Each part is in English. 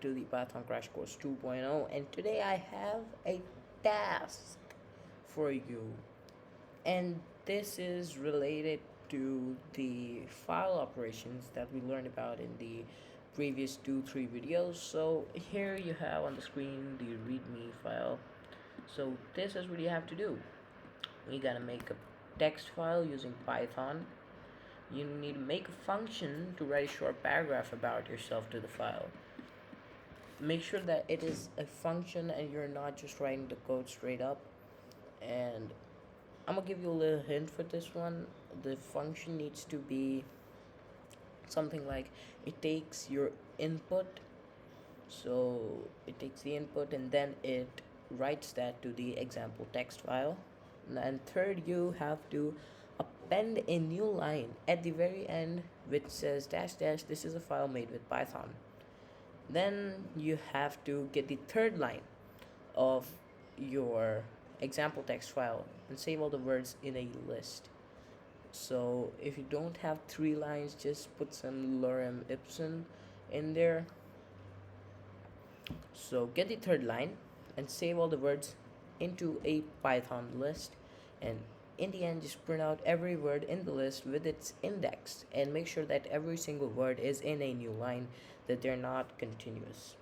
to the Python Crash Course 2.0, and today I have a task for you, and this is related to the file operations that we learned about in the previous 2-3 videos. So here you have on the screen the readme file. So this is what you have to do. You gotta make a text file using Python. You need to make a function to write a short paragraph about yourself to the file. Make sure that it is a function and you're not just writing the code straight up. And I'm gonna give you a little hint for this one. The function needs to be something like it takes your input, so it takes the input and then it writes that to the example text file. And third, you have to append a new line at the very end which says dash dash, this is a file made with Python. Then you have to get the third line of your example text file and save all the words in a list. So if you don't have 3 lines, just put some lorem ipsum in there. So get the third line and save all the words into a Python list, and in the end just print out every word in the list with its index and make sure that every single word is in a new line, that they're not continuous.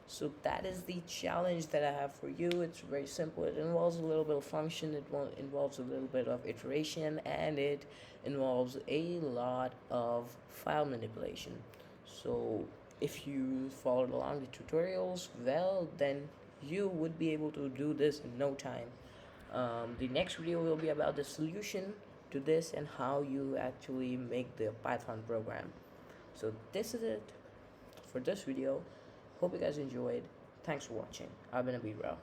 So that is the challenge that I have for you. It's very simple. It involves a little bit of function, it involves a little bit of iteration, and it involves a lot of file manipulation. So if you followed along the tutorials, well, then you would be able to do this in no time. The next video will be about the solution to this and how you actually make the Python program. So this is it for this video. Hope you guys enjoyed. Thanks for watching. I've been Abid Rao.